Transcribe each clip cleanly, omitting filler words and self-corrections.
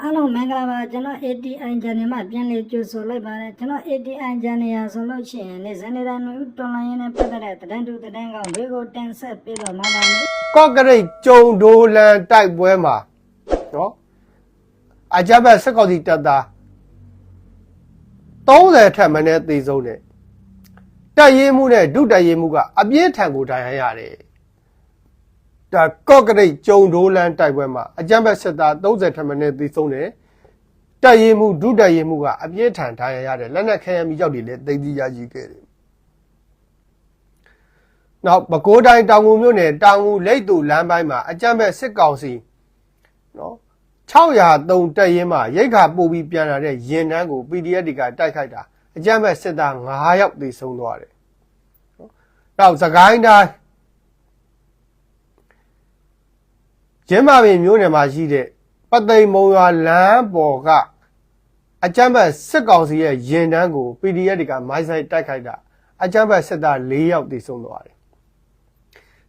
အားလုံးမင်္ဂလာပါကျွန်တော် ATI channel မှာပြန်လည်ကြိုဆိုလိုက်ပါတယ်ကျွန်တော် ATI channel ရဆိုလို့ရှိရင်နေ့စဉ်နေ့တိုင်းတွန်လိုင်းရင်းနဲ့ပတ်သက်တဲ့သတင်းတူသတင်းကောင်းတွေကိုတင်ဆက်ပေးတော့မှာပါမယ်ကော့ကရိတ်ကျုံဒိုလန်တိုက်ပွဲမှာနော်အကြမ်းဖက်စစ်ကောင်စီတပ်သား30ထက်မနည်းသေဆုံးတယ်တပ်ရေးမှုနဲ့ဒုတပ်ရေးမှုကအပြင်းထန်ကိုဒဏ်ရာရတယ်ဒါကော့ကရိတ်ကျုံဒိုလန်တိုက်ပွဲမှာအကြမ်းဖက်စစ်သား30ထက်မနည်းသေဆုံးတယ်တပ်ရေးမှုဒုတပ်ရေးမှုကအပြင်းထန်ဒဏ်ရာရတယ်လက်နက်ခဲယမ်းမိကြောက်တွေလည်းသိသိရရှိခဲ့တယ်နောက်ပဲခူးတိုင်းတောင်ငူမြို့နယ်တောင်ငူလိတ်တူလမ်းပိုင်းမှာအကြမ်းဖက်စစ်ကောင်စီနော်603တပ်ရင်းမှာရိတ်ခါပို့ပြီးပြန်လာတဲ့ရင်နှန်းကို PDF တွေကတိုက်ခိုက်တာအကြမ်းဖက်စစ်သား9ယောက်သေဆုံးသွားတယ်နော်နောက်စကိုင်းတိုင်းကျင်းမာပင်မြို့နယ်မှာရှိတဲ့ပသိမ်မုံရွာလမ်းပေါ်ကအကြမ်းဖက်စစ်ကောင်စီရဲ့ရင်နှန်းကို PDF တွေကမိုင်းဆိုင်တိုက်ခိုက်တာအကြမ်းဖက်စစ်သား4ယောက်သေဆုံးသွားတယ်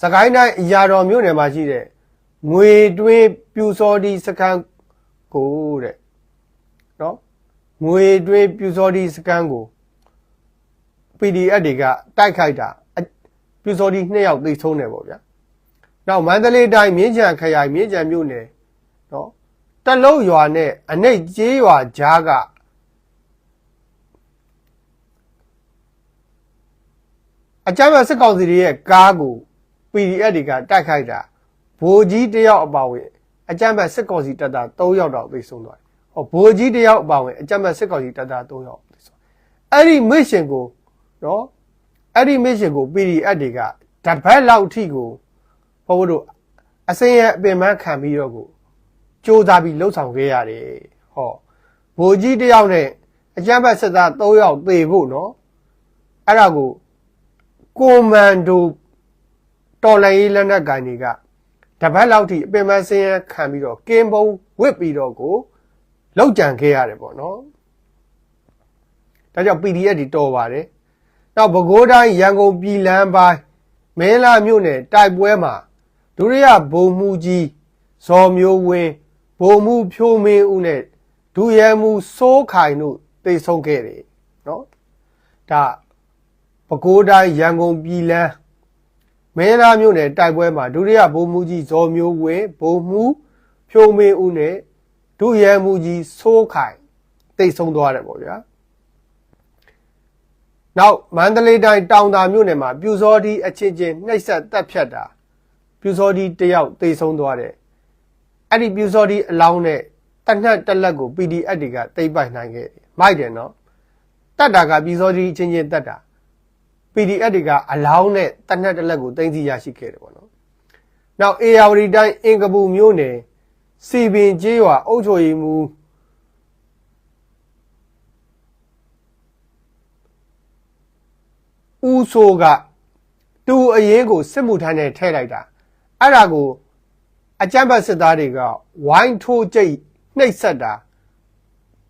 စကိုင်းတိုင်းအရာတော်မြို့နယ်မှာရှိတဲ့ငွေတွင်းပြူစောတိစခန်းကိုတဲ့နော်ငွေတွင်းပြူစောတိစခန်းကို PDF တွေကတိုက်ခိုက်တာပြူစောတိ2ယောက်သေဆုံးတယ်ပေါ့ဗျာနောက်မန္တလေးတိုင်းမြင်းခြံခရိုင်မြင်းခြံမြို့နယ်နော်တလုတ်ရွာနဲ့အနိတ်ကျေးရွာကြားကအကြမ်းဖက်စစ်ကောင်စီရဲ့ကားကို PDF တွေကတိုက်ခိုက်တာဗိုလ်ကြီးတယောက်အပါဝင်အကြမ်းဖက်စစ်ကောင်စီတပ်သား3ယောက်တော့သေဆုံးသွားတယ်။ဟောဗိုလ်ကြီးတယောက်အပါဝင်အကြမ်းဖက်စစ်ကောင်စီတပ်သား3ယောက်သေဆုံး။အဲ့ဒီမစ်ရှင်ကိုနော်အဲ့ဒီမစ်ရှင်ကို PDF တွေကတပတ်လောက်အထိကိုဘို့တို့အစင်းရဲ့အပင်ပန်းခံပြီးတော့ကိုစ조사ပြီးလှုပ်ဆောင်ခဲ့ရတယ်။ဟောဗိုလ်ကြီးတယောက်နဲ့အကြမ်းဖက်စစ်သား3ယောက်သေဖို့နော်အဲ့ဒါကိုကွန်မန်ဒိုတော်လိုင်းလက်နက်ကိုင်တွေကတပတ်လောက်ထိအပင်ပန်းစင်းရခံပြီးတော့ကင်းပုံဝစ်ပြီးတော့ကိုလောက်ကြံခဲ့ရတယ်ပေါ့နော်ဒါကြောင့် PDF တွေတော်ပါတယ်နောက်ပဲခူးတိုင်းရန်ကုန်ပြည်လမ်းပိုင်းမင်းလာမြို့နယ်တိုက်ပွဲမှာဒုတိယဗိုလ်မှူးကြီးဇော်မျိုးဝင်းဗိုလ်မှူးဖြိုးမင်းဦးနဲ့ဒုရဲမှူးစိုးခိုင်တို့သေဆုံးခဲ့တယ်နော်ဒါပဲခူးတိုင်းရန်ကုန်ပြည်လမ်းမင်းလာမြို့နယ်တိုက်ပွဲမှာဒုတိယဗိုလ်မှူးကြီးဇော်မျိုးဝင်းဗိုလ်မှူးဖြိုးမင်းဦးနဲ့ဒုရဲမှူးကြီးစိုးခိုင်တိတ်ဆုံးသွားတယ်ပေါ့ဗျာနောက်မန္တလေးတိုင်းတောင်သာမြို့နယ်မှာပြူစောတိအချင်းချင်းနှိပ်စက်တပ်ဖြတ်တာပြူစောတိတယောက်တိတ်ဆုံးသွားတယ်အဲ့ဒီပြူစောတိအလောင်းနဲ့တနက်တလက်ကို PDF တွေကတိတ်ပိုက်နိုင်ခဲ့တယ်မိုက်တယ်နော်တတ်တာကပြူစောတိအချင်းချင်းတတ်တာPDF တွေကအလောင်းနဲ့တနက်တလက်ကိုတင်စီရရှိခဲ့တယ်ပေါ့နော်။နောက်အေယာဝတီတိုင်းအင်ကပူမြို့နယ်စီပင်ကျေးရွာအုပ်ချုပ်ရေးမှူးဦးဆိုးကတူအရင်ကိုစစ်မှုထမ်းနဲ့ထည့်လိုက်တာအဲ့ဒါကိုအကြမ်းဖက်စစ်သားတွေကဝိုင်းထိုးကြိတ်နှိပ်စက်တာ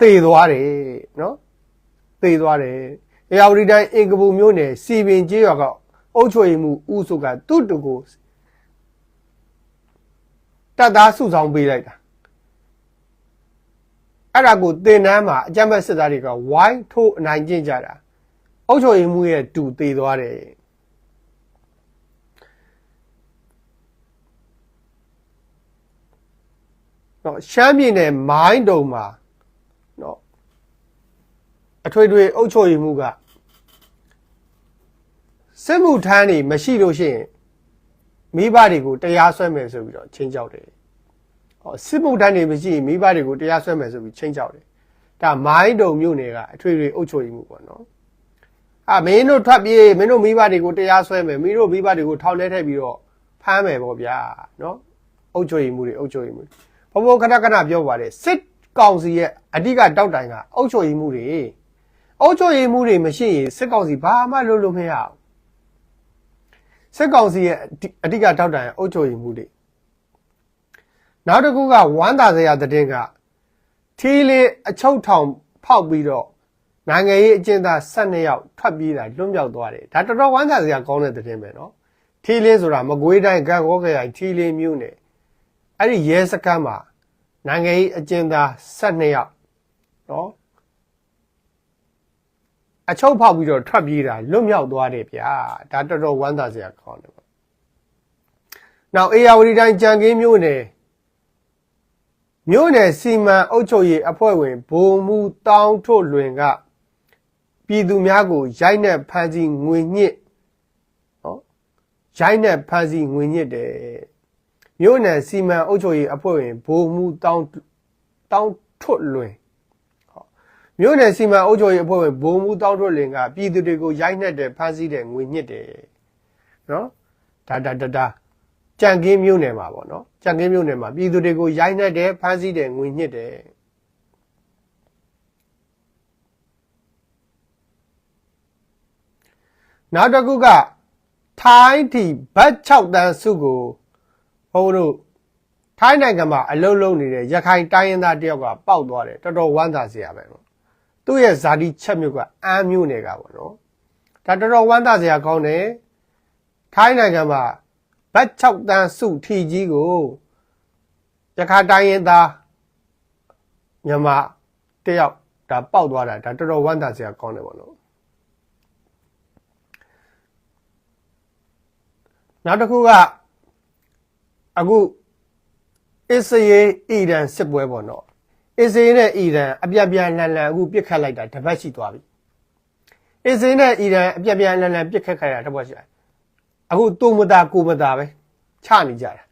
သေသွားတယ်နော်သေသွားတယ်အေယာဝတီတိုင်းအင်ကပူမြို့နယ်စီပင်ကျေးရွာကအုပ်ချုပ်ရေးမှူးဦးစုကသူ့တူကိုတပ်သားစုဆောင်ပေးလိုက်တာအဲ့ဒါကိုတင်နန်းမှာအကြမ်းဖက်စစ်သားတွေကဝိုင်းထိုးအနိုင်ကျင့်ကြတာအုပ်ချုပ်ရေးမှူးရဲ့တူသေသွားတယ်နော်ရှမ်းပြည်နယ်မိုင်းတုံမှာနော်အထွေထွေအုပ်ချုပ်ရေးမှူးကစစ်မှုထမ်းနေမရှိလို့ရှိရင်မိဘတွေကိုတရားစွဲမယ်ဆိုပြီးတော့ချင်းကြောက်တယ်။ဟောစစ်မှုထမ်းနေမရှိရင်မိဘတွေကိုတရားစွဲမယ်ဆိုပြီးချင်းကြောက်တယ်။ဒါမိုင်းတုံမြို့နယ်ကအထွေထွေအုပ်ချုပ်ရေးမှူးပေါ့နော်။မင်းတို့ထွက်ပြေးမင်းတို့မိဘတွေကိုတရားစွဲမယ်မင်းတို့မိဘတွေကိုထောင်ထဲထည့်ပြီးတော့ဖမ်းမယ်ပေါ့ဗျာနော်။အုပ်ချုပ်ရေးမှူးတွေအုပ်ချုပ်ရေးမှူးဘဘခဏခဏပြောပါတယ်စစ်ကောင်စီရဲ့အဓိကတောက်တိုင်ကအုပ်ချုပ်ရေးမှူးတွေအုပ်ချုပ်ရေးမှူးတွေမရှိရင်စစ်ကောင်စီဘာမှလုပ်လို့မရဘူးစစ်ကောင်စီရဲ့အဓိကတောက်တိုင်အုပ်ချုပ်ရေးမှူးတွေနောက်တစ်ခုကဝမ်းသာစရာသတင်းကထီးလင်းအချုပ်ထောင်ဖောက်ပြီးတော့နိုင်ငံရေးအကျဉ်းသား12ယောက်ထွက်ပြေးတာလွတ်မြောက်သွားတယ်ဒါတော်တော်ဝမ်းသာစရာကောင်းတဲ့သတင်းပဲနော်ထီးလင်းဆိုတာမကွေးတိုင်းဂန့်ဂေါခရိုင်ထီးလင်းမြို့နယ်အဲ့ဒီရဲစခန်းမှာ နိုင်ငံရေးအကျဉ်းသား12ယောက်နော်အချုပ်ဖောက်ပြီးတော့ထွက်ပြေးတာလွတ်မြောက်သွားတယ်ဗျာဒါတော်တော်ဝမ်းသာစရာကောင်းတယ်ပေါ့နောက်အေယာဝတီတိုင်းကြံကင်းမြို့နယ်စီမံအုပ်ချုပ်ရေးအဖွဲ့ဝင်ဗိုလ်မှူးတောင်းထုတ်လွင်ကပြည်သူများကိုရိုက်နှက်ဖမ်းဆီးငွေညှစ်နော်ရိုက်နှက်ဖမ်းဆီးငွေညှစ်တယ်မြို့နယ်စီမံအုပ်ချုပ်ရေးအဖွဲ့ဝင်ဗိုလ်မှူးတောင်းထုတ်လွင်မြို့နယ်စီမံအုပ်ချုပ်ရေးအဖွဲ့ဝင်ဗိုလ်မှူးတောင်းထုတ်လွင်ကပြည်သူတွေကိုရိုက်နှက်တယ်ဖမ်းဆီးတယ်ငွေညှစ်တယ်နော်ဒါကြံကင်းမြို့နယ်မှာပေါ့နော်ကြံကင်းမြို့နယ်မှာပြည်သူတွေကိုရိုက်နှက်တယ်ဖမ်းဆီးတယ်ငွေညှစ်တယ်နောက်တစ်ခုကထိုင်းတီဘတ်6တန်းစုကိုဟိုတို့ထိုင်းနိုင်ငံမှာအလုံးလုံးနေတဲ့ရခိုင်တိုင်းရင်းသားတယောက်ကပေါက်သွားတယ်တော်တော်ဝမ်းသာစရာပဲနော်သူ့ရဲ့ဇာတိချက်မြို့ကအမ်းမြို့နယ်ကပေါ့နော်ဒါတော်တော်ဝမ်းသာစရာကောင်းတယ်ထိုင်းနိုင်ငံမှာဘတ်6တန်းစုထီကြီးကိုရခိုင်တိုင်းရင်းသားမြန်မာတယောက်ဒါပေါက်သွားတာဒါတော်တော်ဝမ်းသာစရာကောင်းတယ်ပေါ့နော်နောက်တစ်ခုကအခုအစ္စရေးအီရန်စစ်ပွဲပေါ့နော်အစ္စရေးနဲ့အီရန်အပြတ်ပြန်လှန်အခုပြစ်ခတ်လိုက်တာတစ်ပတ်ရှိသွားပြီအစ္စရေးနဲ့အီရန်အပြတ်ပြန်လှန်ပြစ်ခတ်ခိုင်းတာတစ်ပတ်ရှိတယ်အခုတူမတာကိုမတာပဲချနေကြတာ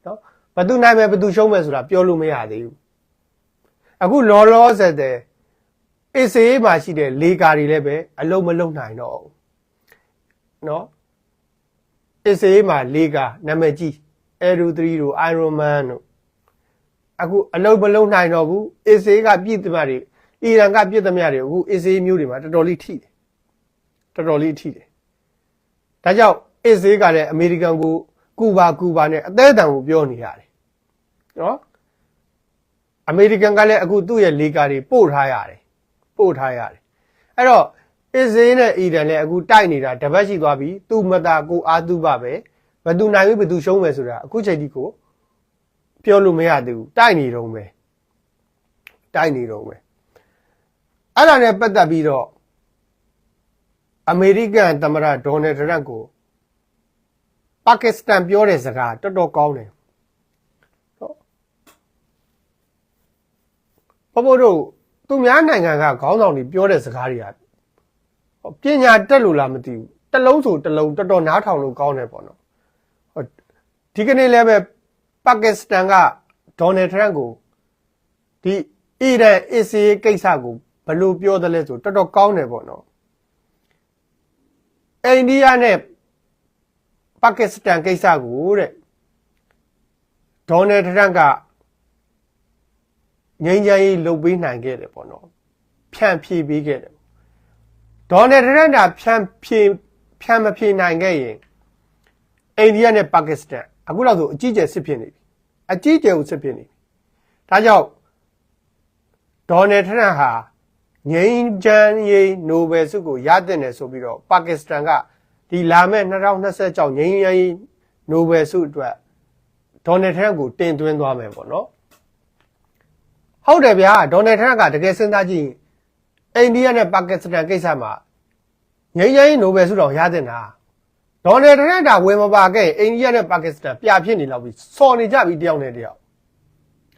နော်ဘသူနိုင်မယ်ဘသူရှုံးမယ်ဆိုတာပြောလို့မရသေးဘူးအခုလောဆယ်တဲ့အစ္စရေးမှာရှိတဲ့လေကာတွေလည်းပဲအလုံးမလုံးနိုင်တော့ဘူးနော်အစ္စရေးမှာလေကာနာမည်ကြီးAero 3တို့ Iron Man တို့အခုအလုံးမလုံးနိုင်တော့ဘူးအစ္စရေးကပြည့်သမျှတွေအီရန်ကပြည့်သမျှတွေအခုအစ္စရေးမျိုးတွေမှာတော်တော်လေးထိတယ်ဒါကြောင့်အစ္စရေးကလည်းအမေရိကန်ကိုကူဘာနဲ့အသေးအတန်ကိုပြောနေရတယ်နော်အမေရိကန်ကလည်းအခုသူ့ရဲ့လေကာတွေပို့ထားရတယ်အဲ့တော့အစ္စရေးနဲ့အီရန်လည်းအခုတိုက်နေတာတပတ်ရှိသွားပြီသူမတာကိုအာသူဘပဲဘသူနိုင်ပြီဘသူရှုံးမယ်ဆိုတာအခုချိန်ဒီကိုပြောလို့မရသေးဘူးတိုက်နေတော့မယ်အဲ့ဒါနဲ့ပတ်သက်ပြီးတော့အမေရိကန်သမ္မတဒေါ်နယ်ထရန့်ကိုပါကစ္စတန်ပြောတဲ့စကားတော်တော်ကောင်းတယ်ဘို့တို့သူများနိုင်ငံကခေါင်းဆောင်တွေပြောတဲ့စကားတွေကပညာတက်လို့လားမသိဘူးတစ်လုံးဆိုတစ်လုံးတော်တော်နားထောင်လို့ကောင်းတယ်ပေါ့နော်ဒီကနေ့လည်းပဲပါကစ္စတန်ကဒေါ်နယ်ထရန့်ကိုဒီအီရန်အစ္စရေးကိစ္စကိုဘယ်လိုပြောသလဲဆိုတော်တော်ကောင်းတယ်ပေါ့နော်အိန္ဒိယနဲ့ပါကစ္စတန်ကိစ္စကိုတဲ့ဒေါ်နယ်ထရန့်ကငြိမ်းချမ်းရေးလုပ်ပေးနိုင်ခဲ့တယ်ပေါ့နော်ဖြန့်ဖြေပေးခဲ့တယ်ဒေါ်နယ်ထရန့်ကဖြန့်မဖြေနိုင်ခဲ့ရင်အိန္ဒိယနဲ့ပါကစ္စတန်အခုတော့ဆိုအကြီးကျယ်စစ်ဖြစ်နေပြီဒါကြောင့်ဒေါ်နယ်ထရန့်ဟာငြိမ်းချမ်းရေးနိုဘယ်ဆုကိုရတဲ့တယ်ဆိုပြီးတော့ပါကစ္စတန်ကဒီလာမဲ့2026ငြိမ်းချမ်းရေးနိုဘယ်ဆုအတွက်ဒေါ်နယ်ထရန့်ကိုတင်သွင်းသွားမယ်ပေါ့နော်ဟုတ်တယ်ဗျာဒေါ်နယ်ထရန့်ကတကယ်စဉ်းစားကြည့်အိန္ဒိယနဲ့ပါကစ္စတန်ကိစ္စမှာငြိမ်းချမ်းရေးနိုဘယ်ဆုတော်ရတဲ့နာဒေါ်နယ်ထရန့်တာဝင်မပါခဲ့အိန္ဒိယနဲ့ပါကစ္စတန်ပြဖြစ်နေလောက်ပြီးစော်နေကြပြီတယောက်နဲ့တယောက်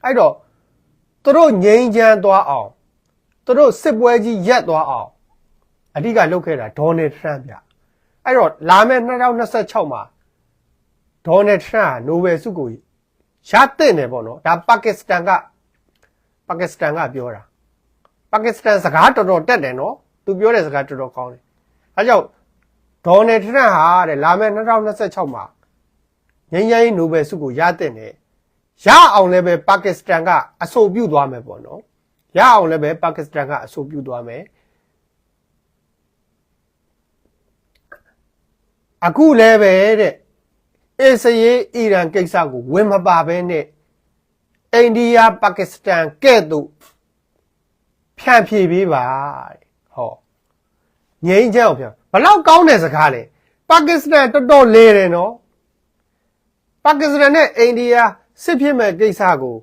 အဲ့တော့သူတို့ငြိမ်းချမ်းသွားအောင်သူတို့စစ်ပွဲကြီးရက်သွားအောင်အဓိကလုပ်ခဲ့တာဒေါ်နယ်ထရန့်ဗျအဲ့တော့လာမယ့်2026မှာဒေါ်နယ်ထရန့်ဟာနိုဘယ်ဆုကိုရတဲ့တယ်ပေါ့နော်ဒါပါကစ္စတန်ကပြောတာပါကစ္စတန်စကားတော်တော်တက်တယ်နော်သူပြောတဲ့စကားတော်တော်ကောင်းတယ်အဲကြောင့်ဒေါ်နယ်ထရန့်ဟာတဲ့လာမယ့်2026မှာငြိမ်းချမ်းရေးနိုဘယ်ဆုကိုရတဲ့တယ်ရအောင်လည်းပဲပါကစ္စတန်ကအဆိုပြုသွားမယ်ပေါ့နော်ရအောင်လည်းပဲပါကစ္စတန်ကအဆိုပြုသွားမယ်အခုလည်းပဲတဲ့အစ္စရေးအီရန်ကိစ္စကိုဝင်မပါဘဲနဲ့အိန္ဒိယပါကစ္စတန်ကဲ့သို့ဖြန့်ဖြေပေးပါဟောငြိမ်းချမ်းအောင်ဖြန့်ဘလောက်ကောင်းတဲ့စကားလဲပါကစ္စတန်တော်တော်လေတယ်နော်ပါကစ္စတန်နဲ့အိန္ဒိယစစ်ဖြစ်မဲ့ကိစ္စကို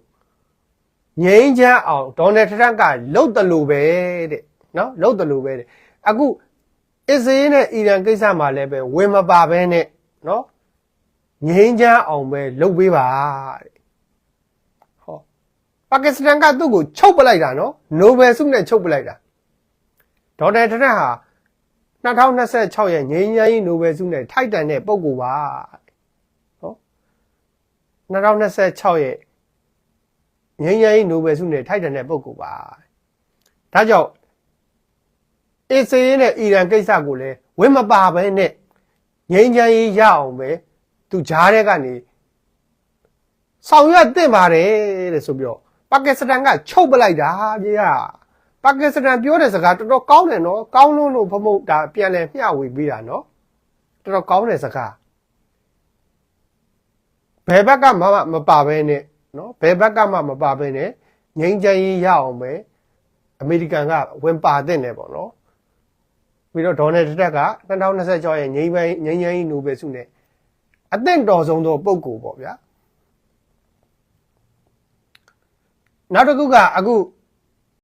ငြိမ်းချမ်းအောင်ဒေါ်နယ်ထရန့်ကလှုပ်တယ်လို့ပဲတဲ့နော်လှုပ်တယ်လို့ပဲတဲ့အခုအစ္စရေးနဲ့အီရန်ကိစ္စမှာလည်းပဲဝင်မပါဘဲနဲ့နော်ငြိမ်းချမ်းအောင်ပဲလှုပ်ပေးပါတဲ့ဟောပါကစ္စတန်ကသူ့ကိုချုပ်ပလိုက်တာနော်နိုဘယ်ဆုနဲ့ချုပ်ပလိုက်တာဒေါ်နယ်ထရန့်ဟာ2026ရဲ့ငြိမ်းချမ်းရေးနိုဘယ်ဆုနဲ့ထိုက်တန်တဲ့ပုဂ္ဂိုလ်ပါနော်2026ရဲ့ငြိမ်းချမ်းရေးနိုဘယ်ဆုနဲ့ထိုက်တန်တဲ့ပုဂ္ဂိုလ်ပါဒါကြောင့်အစ္စရေးနဲ့အီရန်ကိစ္စကိုလည်းဝင်မပါဘဲနဲ့ငြိမ်းချမ်းရေးရအောင်ပဲသူကြားတဲ့ကနေဆောင်ရွက်သင့်ပါတယ်တဲ့ဆိုပြီးတော့ပါကစ္စတန်ကချုပ်ပလိုက်တာပြေဟာပါကစ္စတန်ပြောတဲ့စကားတော်တော်ကောင်းတယ်နော်ကောင်းလို့ဖမုတ်ဒါပြန်လဲမျှဝေပေးတာနော်တော်တော်ကောင်းတဲ့စကားဘယ်ဘက်ကမှမပါဘဲနဲ့နော်ဘယ်ဘက်ကမှမပါဘဲနဲ့ငြိမ်းချမ်းရေးရအောင်ပဲအမေရိကန်ကဝင်ပါတဲ့နယ်ပေါ့နော်ပြီးတော့ဒေါ်နယ်ထရက်က2026ရဲ့ငြိမ်းချမ်းရေးနိုဘယ်ဆုနဲ့အသင့်တော်ဆုံးသောပုဂ္ဂိုလ်ပေါ့ဗျာနောက်တစ်ခုကအခု